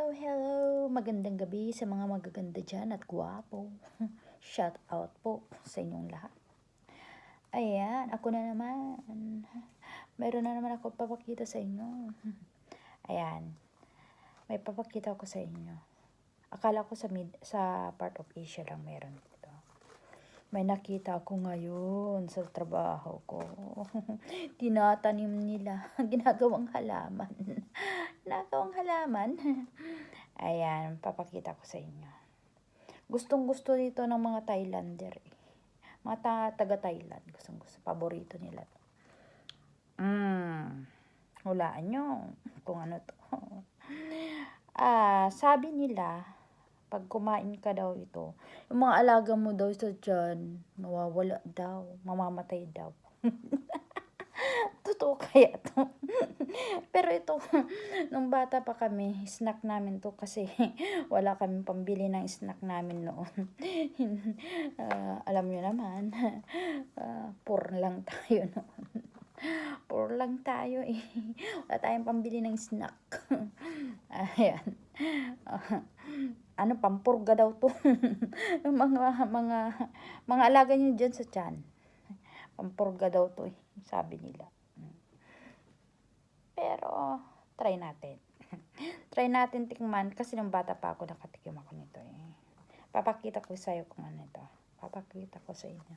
Hello! Magandang gabi sa mga magaganda dyan at gwapo. Shout out po sa inyong lahat. Ayan, ako na naman. Meron na naman ako papakita sa inyo. Ayan, may papakita ako sa inyo. Akala ko sa part of Asia lang meron dito. May nakita ako ngayon sa trabaho ko. Tinatanim nila, ginagawang halaman. Ginagawang halaman. Ayan, papakita ko sa inyo. Gustong-gusto dito ng mga Thailander eh. Mga taga-Thailand. Gustong-gusto. Paborito nila to. Hulaan nyo kung ano to. Sabi nila, pag kumain ka daw ito, yung mga alaga mo daw sa tiyan, mawawala daw, mamamatay daw. Totoo kaya to? Pero ito, nung bata pa kami, snack namin to kasi wala kaming pambili ng snack namin noon. Alam nyo naman, poor lang tayo noon. Poor lang tayo eh. Wala tayong pambili ng snack. Ayan. Pampurga daw to. Yung mga alaga nyo dyan sa tiyan. Pampurga daw to eh, sabi nila. Pero, try natin. Try natin tikman kasi nung bata pa ako nakatikim ako nito eh. Papakita ko sa'yo kung ano ito. Papakita ko sa inyo.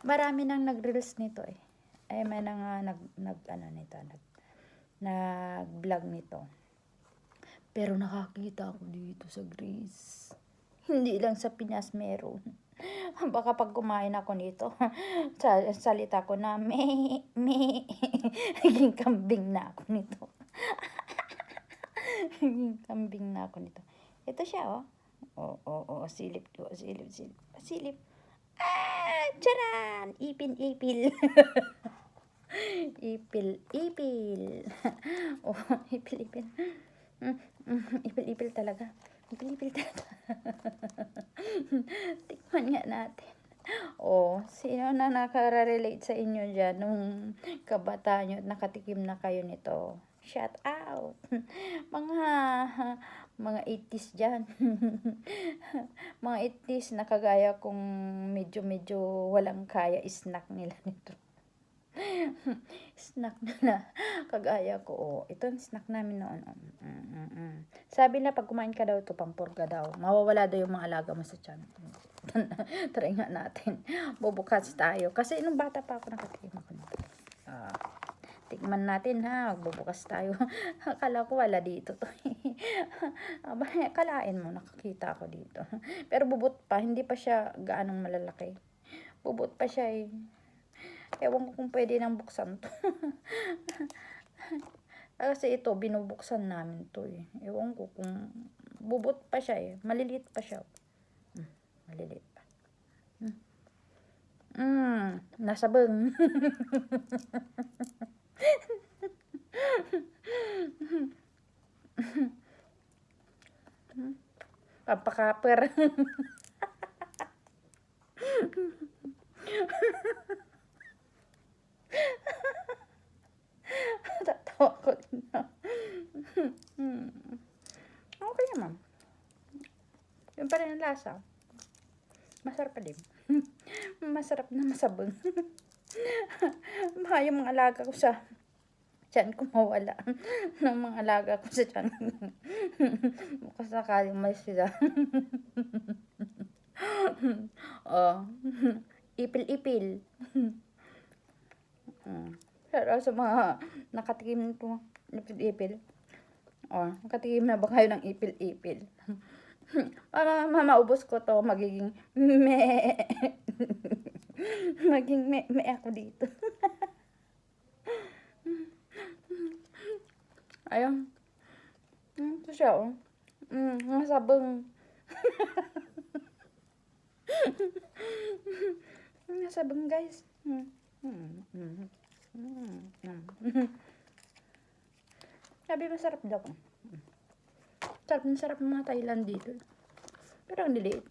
Marami nang nag-reels nito eh. Ay, may nag-vlog nito. Pero nakakita ako dito sa Greece. Hindi lang sa Pinas meron. Baka pag kumain ako nito, salita ko na, naging kambing na ako nito. Naging kambing na ako nito. Ito siya, oh. Silip. Tiyaran! Ipil. Ipil. Oh, ipil. Ipil talaga. Tikman nga natin. Sino na nakaka-relate sa inyo dyan nung kabataan nyo at nakatikim na kayo nito? Shout out! Mga 80s dyan. Mga 80s na kagaya kung medyo walang kaya snack nila nito. Snack nila kagaya ko. Ito ang snack namin noon. Sabi na pag kumain ka daw ito, pampurga daw. Mawawala daw yung mga alaga mo sa tiyan. Try nga natin. Bubukas tayo. Kasi nung bata pa ako nakatikim ako nito. Tikman natin ha. Bubukas tayo. Akala ko wala dito to. Kalain mo, nakakita ako dito. Pero bubot pa. Hindi pa siya gaanong malalaki. Bubot pa siya eh. Ewan ko kung pwede nang buksan to. Kasi ito, binubuksan namin to eh. Ewan ko kung bubot pa siya eh. Maliliit pa siya. Maliliit pa. Nasabeng. Pampakaper. Tatawa ko na. Okay naman. Yung pa rin ang lasa. Masarap pa din. Masarap na masabong. Baka yung mga alaga ko sa tiyan ko mawala. Ng mga alaga ko sa tiyan. Bukas sakaling may sila. Ipil. Pero sa mga nakatikim nito, ipil. Nakatikim na ba kayo ng ipil? Para maubos ko to, magiging maging ako dito. Ayun. Ito siya, oh. Masabong. Masabong, guys. Sabi masarap daw. Sarap ng mga Thailand dito. Pero ang liliit.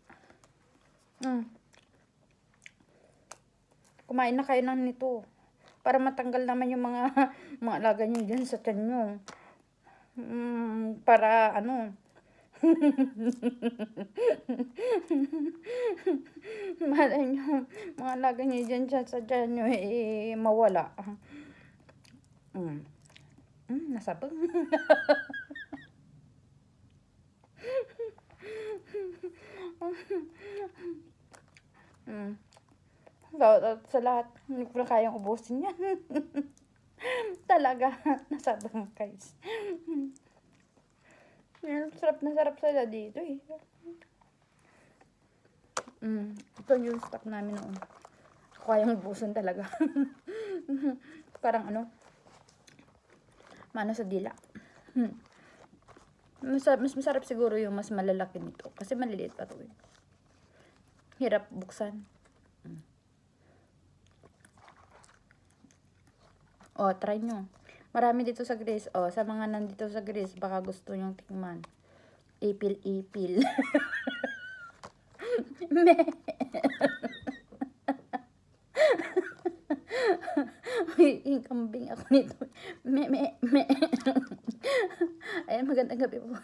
Kumain na kayo ng nito. Para matanggal naman yung mga alaga nyo dyan sa tiyan nyo. Para Malay nyo, mga alaga nyo dyan sa dyan nyo, mawala. Nasabog. Shoutout sa lahat. Hindi ko na kayang ubusin yan. Talaga, nasabog guys. Sarap na sarap sila dito eh. Ito yung stock namin noon. Kayang ubusin talaga. Parang mano sa dila. Mas masarap siguro yung mas malalaki nito. Kasi maliliit pa to eh. Hirap buksan. Try nyo. Marami dito sa Greece. Sa mga nandito sa Greece, baka gusto nyong tikman. Ipil. Me. Uy, kambing ako nito. Me. Ayan, magandang gabi po.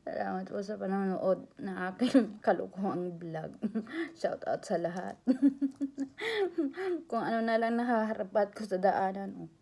Salamat po sa panonood na aking kalukuhang vlog. Shout out sa lahat. Kung ano na lang nahaharapat ko sa daanan.